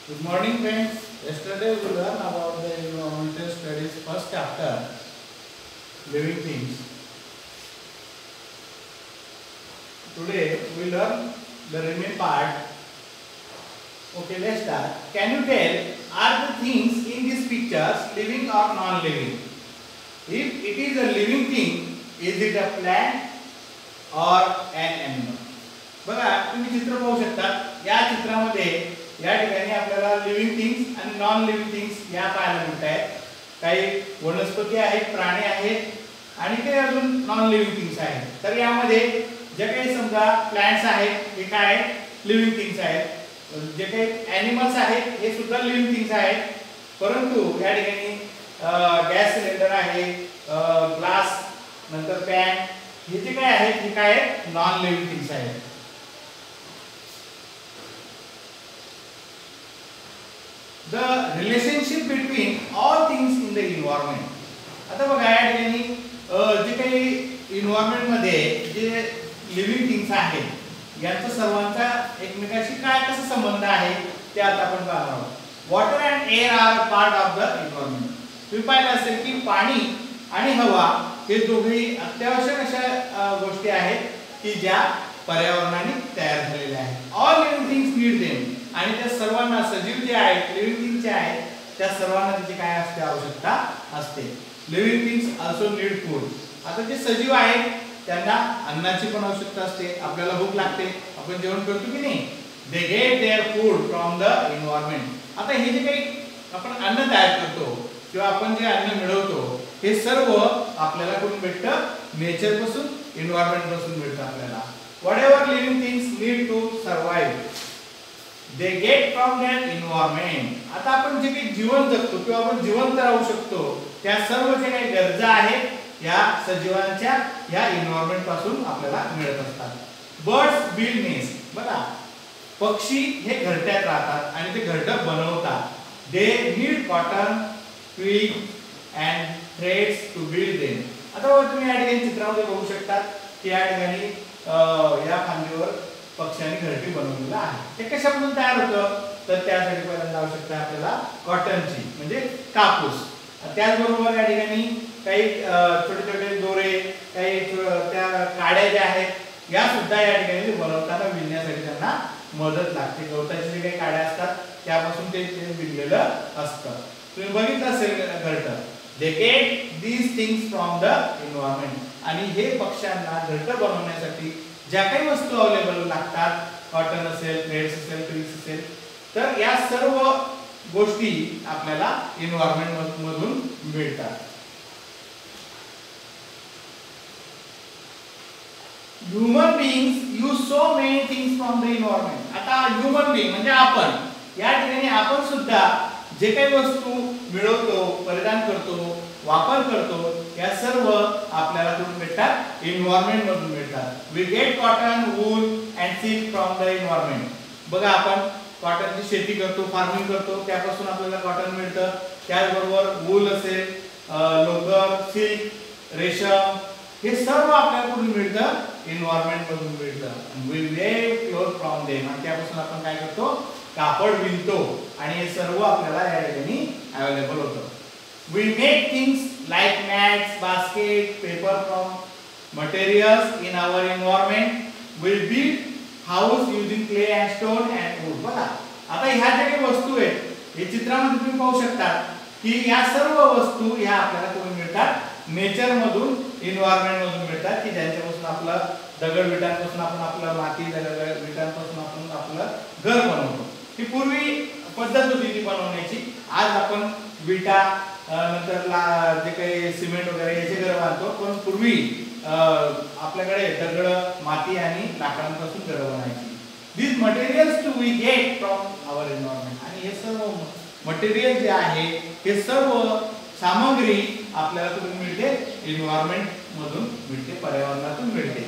Good morning, friends. Yesterday we learned about the environmental studies first chapter, living things. Today we learn the remaining part. Okay, let's start. Can you tell, are the things in these pictures living or non-living? If it is a living thing, is it a plant or an animal? बघा तुम्ही चित्र पाहू शकता. या चित्रामध्ये या ठिकाणी आपल्याला लिव्हिंग थिंग्स आणि नॉन लिव्हिंग थिंग्स या पाहायला मिळत आहेत. काही वनस्पती आहेत, प्राणी आहेत आणि काही अजून नॉन लिव्हिंग थिंग्स आहेत. तर यामध्ये जे काही समजा प्लांट्स आहेत हे काय लिव्हिंग थिंग्स आहेत, जे काही ॲनिमल्स आहेत हे सुद्धा लिव्हिंग थिंग्स आहेत. परंतु या ठिकाणी गॅस सिलेंडर आहे, ग्लास, नंतर पॅन, हे जे काय आहेत हे काय नॉन लिव्हिंग थिंग्स आहेत. The relationship between all things in the environment. आता बघा या ठिकाणी जे काही एन्व्हायरमेंट मध्ये जे लिव्हिंग थिंग्स आहेत यांचा सर्वांचा एकमेकांशी काय कसा संबंध आहे ते आता आपण पाहणार आहोत. Water and air are part of the environment. तुम्ही पाहिलं असेल की पाणी आणि हवा हे दोघेही अत्यावश्यक अशा गोष्टी आहेत की ज्या पर्यावरणाने तयार झालेल्या आहेत. All living things need them. आणि त्या सर्वांना सजीव जे आहेत, लिव्हिंग थिंग्स जे आहेत, त्या सर्वांना त्याची काय असते आवश्यकता असते. Living things also need food. आता जे सजीव आहेत त्यांना अन्नाची पण आवश्यकता असते. आपल्याला भूक लागते, आपण जेवण करतो की नाही. They get their food from the environment. आता हे जे काही आपण अन्न तयार करतो किंवा आपण जे अन्न मिळवतो हे सर्व आपल्याला कुठून भेटतं? नेचर पासून, एन्व्हायरमेंट पासून मिळतं आपल्याला. Whatever living things need to survive they get from their environment. आता आपण जे काही जीवन जगतो किंवा आपण जिवंत राहू शकतो त्या सर्व जे काही गरजा आहेत या सजीवांच्या या एन्व्हायरमेंट पासून आपल्याला मिळत असतात. Birds build nest. बघा पक्षी हे घरट्यात राहतात आणि ते घरटं बनवतात. They need cotton, twig and threads to build them. आता तुम्ही या ठिकाणी चित्रामध्ये बघू शकता की या ठिकाणी या फांदीवर पक्ष्यांनी घरटी बनवलेलं आहे. ते कशापासून तयार होतं? तर त्यासाठी पहिल्यांदा आवश्यकता आहे आपल्याला कॉटनची, म्हणजे कापूस. त्याचबरोबर या ठिकाणी काही छोटे छोटे दोरे, काही त्या काड्या ज्या आहेत या सुद्धा या ठिकाणी बनवताना विणण्यासाठी त्यांना मदत लागते. गवताचे जे काही काड्या असतात त्यापासून ते विणलेलं असतं. तुम्ही बघितलं असेल घरटं. They get these things from the environment. आणि हे पक्ष्यांना घरटं बनवण्यासाठी ज्या काही वस्तू अवेलेबल लागतात, कॉटन असेल, थ्रेड्स असेल, ट्विग्स असेल, तर या सर्व गोष्टी आपल्याला एन्व्हायरमेंट मधून मिळतात. Human beings use so many things from the environment. आता ह्युमन बीइंग म्हणजे आपण, या ठिकाणी आपण सुद्धा जे काही वस्तू मिळवतो, परिधान करतो, वापर करतो या सर्व आपल्याला कुठून मिळतात? एन्व्हायरमेंट मधून मिळतात. We get cotton, wool and silk from the environment. बघा आपण कॉटनची शेती करतो, फार्मिंग करतो, त्यापासून आपल्याला कॉटन मिळतं. त्याचबरोबर वूल असेल, लोकर, सिल्क, रेशम, हे सर्व आपल्याला कुठून मिळतं? एन्व्हायरमेंट मधून मिळतं. We weave cloth from them. आणि त्यापासून आपण काय करतो? कापड विणतो आणि हे सर्व आपल्याला या ठिकाणी अवेलेबल होतं. We make things like mats, basket, paper from materials in our environment. We build house using clay and stone and wood. बघा आता ह्या ज्या काही वस्तू आहेत हे चित्रामध्ये तुम्ही पाहू शकता की या सर्व वस्तू ह्या आपल्याला कुठून मिळतात? नेचर मधून, एन्व्हायरमेंट मधून मिळतात की ज्यांच्यापासून आपलं दगड विटांपासून आपण आपलं माती, दगड विटांपासून आपण आपलं घर बनवतो. ही पूर्वी पद्धत होती ती बनवण्याची. आज आपण विटा नंतर जे काही सिमेंट वगैरे याचे घर बांधतो, पण पूर्वी आपल्याकडे दगड, माती आणि लाकडांपासून घर बनायची. These materials too we get from our environment. आणि हे सर्व मटेरियल जे आहे हे सर्व सामग्री आपल्याला कुठून मिळते? एन्व्हायरमेंट मधून मिळते, पर्यावरणातून मिळते.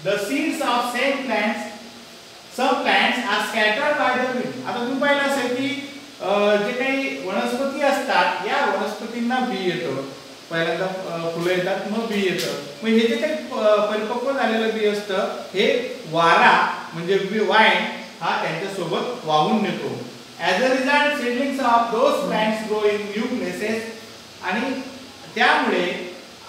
The seeds of some plants are scattered by the wind. आता तुम्ही पाहिलं असेल की जे काही वनस्पती असतात या वनस्पतींना बी येतं. पहिल्यांदा फुलं येतात, मग बी येतं. मग हे जे काही परिपक्व झालेलं बी असतं हे वारा म्हणजे वाईन हा त्यांच्या सोबत वाहून नेतो. As a result, seedlings of those plants grow in new places आणि त्यामुळे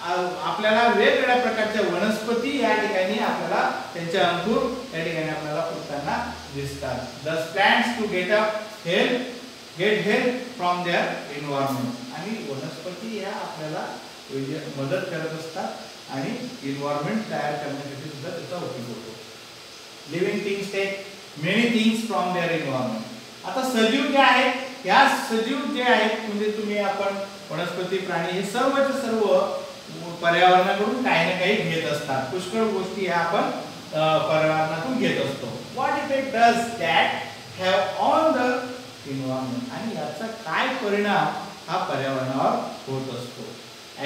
आपल्याला वेगवेगळ्या प्रकारच्या वनस्पती या ठिकाणी आपल्याला त्यांचे अंकुर या ठिकाणी आपल्याला फुटताना दिसतात. Thus plants to get help from their environment. आणि वनस्पती या आपल्याला मदत करत असतात आणि एन्व्हायरमेंट तयार करण्यासाठी सुद्धा त्याचा उपयोग होतो. Living things take many things from their environment. आता सजीव जे आहेत या सजीव जे आहेत म्हणजे तुम्ही आपण वनस्पती प्राणी हे सर्वचे सर्व पर्यावरणाकडून काही ना काही घेत असतात. पुष्कळ गोष्टी या आपण पर्यावरणातून घेत असतो. What effect does that have on the environment. आणि याचा काय परिणाम हा पर्यावरणावर होत असतो.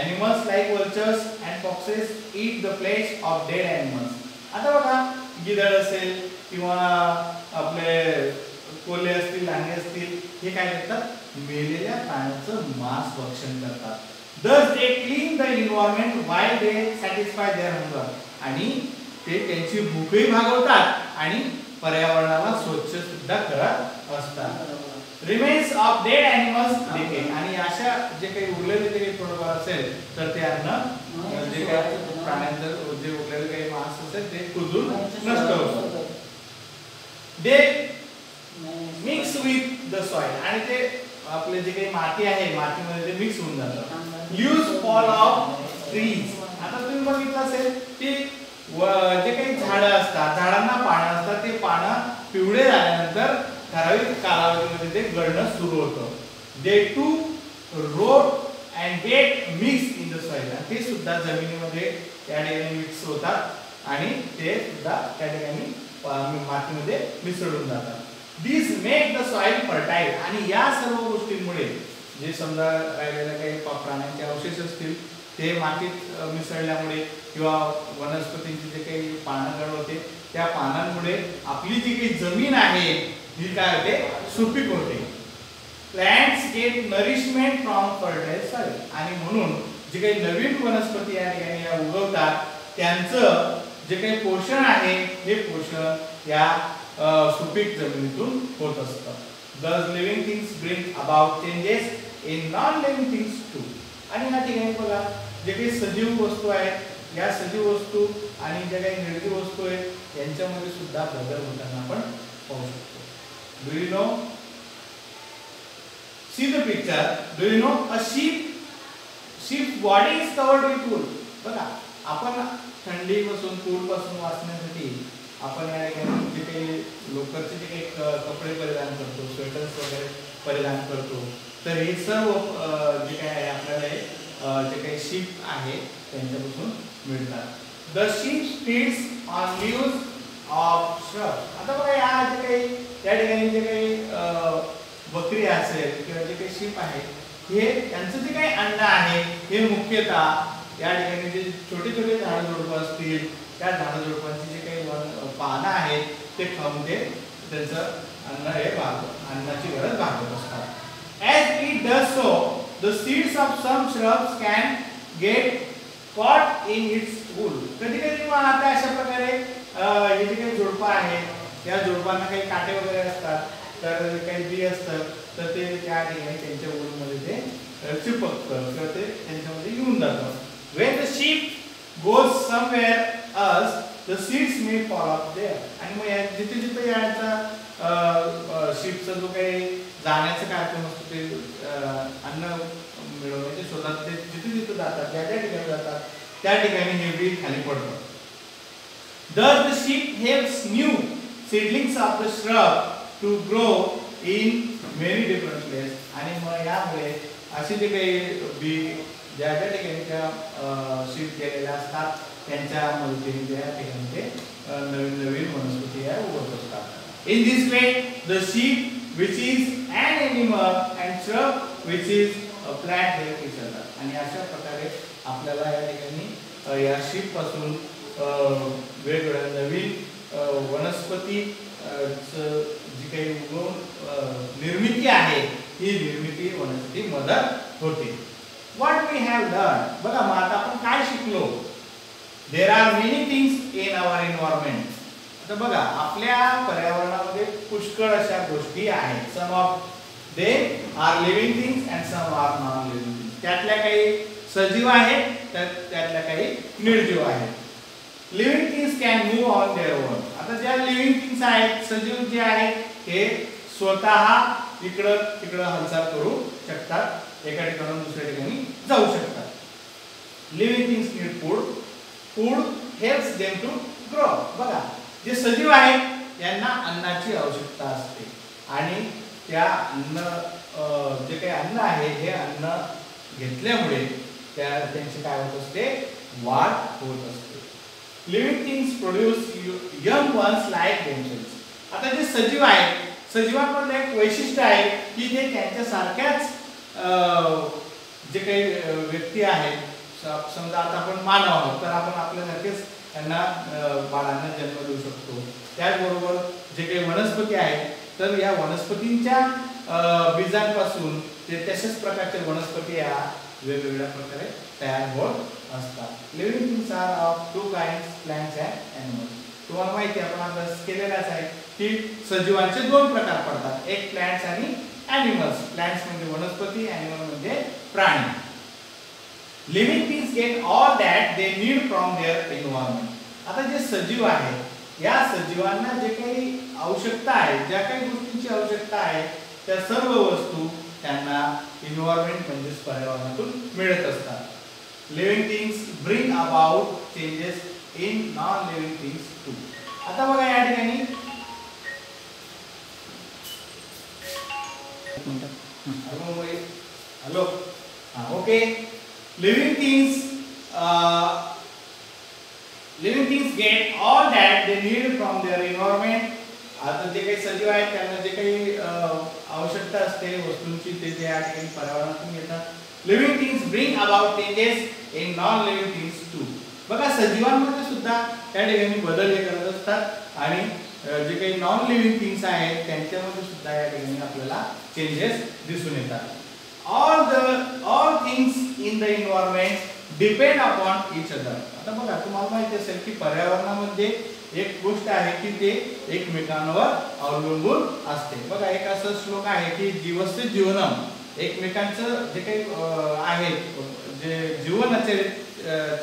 Animals like vultures and foxes eat the flesh of dead animals. आता बघा गिधाड असेल किंवा आपले कोल्हे असतील लांडगे असतील हे काय करतात मेलेल्या प्राण्याचं मांस भक्षण करतात. Thus they clean the environment while they satisfy their hunger. आणि ते त्यांची भूकही भागवतात आणि पर्यावरणाला स्वच्छ सुद्धा करत असतात. Remains of dead animals decay. आणि अशा जे काही उरलेले जे काही थोडंफार असेल तर ते अन्न जे काही प्राण्यांचं जे उरलेले काही मांस असेल ते कुजून नष्ट होतं. They mix with the soil. आणि ते आपले जे काही माती आहे मातीमध्ये ते मिक्स होऊन जातं. Leaves fall off trees. आता तुम्ही बघितलं असेल की जे काही झाडं असतात झाडांना पानं असतात ते पानं पिवळे झाल्यानंतर ठराविक कालावधीमध्ये ते गळणं सुरू होतं. They too rot and get mixed in the soil. ते सुद्धा जमिनीमध्ये त्या ठिकाणी मिक्स होतात आणि ते सुद्धा त्या ठिकाणी मातीमध्ये मिसळून जातात. These make the soil fertile. आणि या सर्व गोष्टींमुळे जे समजा राहिलेल्या काही प्राण्यांचे अवशेष असतील ते मातीत मिसळल्यामुळे किंवा वनस्पतींची जे काही पानं होते त्या पानांमुळे आपली जी काही जमीन आहे ही काय होते सुपीक होते. Plants get nourishment from fertile soil. आणि म्हणून जे काही नवीन वनस्पती या ठिकाणी उगवतात त्यांचं जे काही पोषण आहे हे पोषण या सुपीक जमिनीतून होत असतं. Thus living things bring about changes in non-living things too. आणि या ठिकाणी बघा जे काही सजीव वस्तू आहेत या सजीव वस्तू आणि ज्या काही निर्जीव वस्तू आहेत यांच्यामध्ये सुद्धा बदल होताना आपण पाहू शकतो. Do you know? See the picture. Do you know a sheep's body is covered with wool. बघा आपण थंडीपासून पूरपासून वाचण्यासाठी आपण या ठिकाणी जे काही लोकरचे जे काही कपडे परिधान करतो स्वेटर्स वगैरे परिधान करतो तर हे सर्व जे काही आहे आपल्याला जे काही शीप आहे त्यांच्यापासून मिळतात. The ship feeds on leaves of shrubs. आता बघा या जे काही त्या ठिकाणी जे काही बकरी असेल किंवा जे काही शीप आहे हे त्यांचं जे काही अन्न आहे हे मुख्यतः या ठिकाणी जे छोटे छोटे झाडझुडपं असतील त्या झाडझुडपांची जे काही पानं आहेत ते खाऊन ते त्यांचं अन्न हे अन्नाची गरज भागवत असतात. As it does so, the seeds of some shrubs can get caught in its wool. कधी कधी मग आता अशा प्रकारे हे जे काही झुडपं आहेत या झुडपांना काही काटे वगैरे असतात तर काही बी असतात तर ते त्या ठिकाणी त्यांच्या वूलमध्ये ते चिपकतं किंवा ते त्यांच्यामध्ये येऊन जातं. When the sheep goes somewhere else, the seeds may fall off there. आणि मग जिथे जिथे यांचा शीपचा जो काही जाण्याचा कार्यक्रम असतो ते अन्न मिळवण्याचे शोधात ते जिथे जिथे जातात ज्या ज्या ठिकाणी जातात त्या ठिकाणी हे बी खाली पडतं. Thus the sheep helps new seedlings of the shrub to grow in many different places. आणि मग यामुळे असे जे काही बी ज्या ज्या ठिकाणी त्या शीप केलेल्या असतात त्यांच्या मदतीने त्या ठिकाणी ते नवीन नवीन वनस्पती या उगवत असतात. In this way, the sheep, which is an animal, and shrub, which is a plant, help each other. आणि अशा प्रकारे आपल्याला या ठिकाणी या शीप पासून वेगवेगळ्या नवीन वनस्पती जी काही उगवून निर्मिती आहे ही निर्मिती होण्यासाठी मदत होते. What we have learned, बघा मग आता आपण काय शिकलो. There are many things in our environment. तर बघा आपल्या पर्यावरणामध्ये पुष्कळ अशा गोष्टी आहेत. Some of they are living things and some are non living things. त्यातल्या काही सजीव आहेत तर त्यातल्या काही निर्जीव आहेत. Living things can move on their own. आता ज्या लिव्हिंग थिंग्स आहेत, सजीव जे आहेत हे स्वतः इकडं तिकडं हालचाल करू शकतात, एका ठिकाणाहून दुसऱ्या ठिकाणी जाऊ शकतात. Living things need food. Food helps them to grow. बघा जे सजीव आहेत यांना अन्नाची आवश्यकता असते आणि त्या अन्न जे काही अन्न आहे हे अन्न घेतल्यामुळे त्यांचे काय होत असते, वाढ होत असते. Living things produce young ones like themselves. आता जे सजीव आहेत, सजीवांमधलं एक वैशिष्ट्य आहे की ते त्यांच्यासारख्याच जे काही व्यक्ती आहेत, समजा आता आपण मानव आहोत तर आपण आपल्यासारखेच त्यांना बाळांना जन्म देऊ शकतो. त्याचबरोबर जे काही वनस्पती आहेत तर या वनस्पतींच्या बीजांपासून ते तशाच प्रकारच्या वनस्पती या वेगवेगळ्या प्रकारे तयार होत असतात. Living things are of two kinds, plants and animals. तुम्हाला माहिती आहे, आपण अभ्यास केलेलाच आहे की सजीवांचे दोन प्रकार पडतात, एक प्लांट्स आणि ॲनिमल्स. प्लांट्स म्हणजे वनस्पती, ॲनिमल म्हणजे प्राणी. Living things get all that they need from their environment. आता जे सजीव आहेत या सजीवांना जे काही आवश्यकता आहे, ज्या काही गोष्टींची आवश्यकता आहे त्या सर्व वस्तू त्यांना एन्व्हायरमेंट म्हणजे पर्यावरणातून मिळत असतात. Living things bring about changes in non living things too. आता बघा या ठिकाणी hello okay. Living things get all that they need from their environment. आता जे काही सजीव आहेत त्यांना जे काही आवश्यकता असते वस्तूंची ते या ठिकाणी पर्यावरणातून येतात. Living things bring about changes in non living things too. बघा सजीवांमध्ये सुद्धा त्या ठिकाणी बदल हे करत असतात आणि जे काही नॉन लिव्हिंग थिंग्स आहेत त्यांच्यामध्ये सुद्धा या ठिकाणी आपल्याला चेंजेस दिसून येतात. All things in the environment depend upon each other. आता बघा तुम्हाला माहिती असेल की पर्यावरणामध्ये एक गोष्ट आहे की ते एकमेकांवर अवलंबून असते. बघा एक असं श्लोक आहे की जीवस्य जीवनम. एकमेकांचं जे काही आहे जे जीवनाचे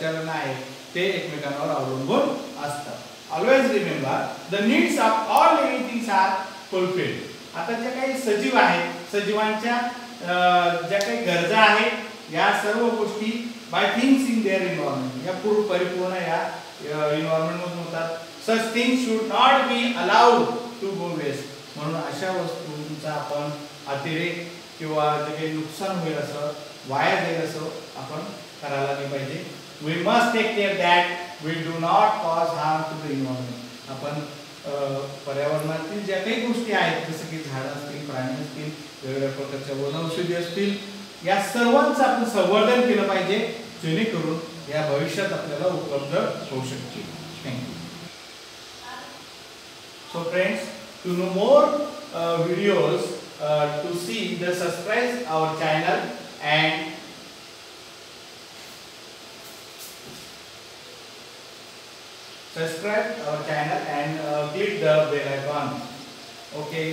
चलन आहे ते एकमेकांवर अवलंबून असतात. Always remember the needs of all living things are fulfilled. आता जे काही सजीव आहेत, सजीवांच्या ज्या काही गरजा आहेत या सर्व गोष्टी by things in their environment या परिपूर्ण या एन्व्हायरमेंट मधून होतात. Such things should not be allowed to go waste. म्हणून अशा वस्तूंचा आपण अतिरेक किंवा जे काही नुकसान होईल असं वाया जाईल असं आपण करायला नाही पाहिजे. We must take care that we do not cause harm to the environment. आपण पर्यावरणातील ज्या काही गोष्टी आहेत जसं की झाडं असतील, प्राणी असतील, वेगवेगळ्या प्रकारच्या वनौषधी असतील या सर्वांचं आपण संवर्धन केलं पाहिजे जेणेकरून या भविष्यात आपल्याला उपलब्ध होऊ शकतील. Thank you. So friends, to know more videos, to see the subscribe our channel and click the bell icon. Okay.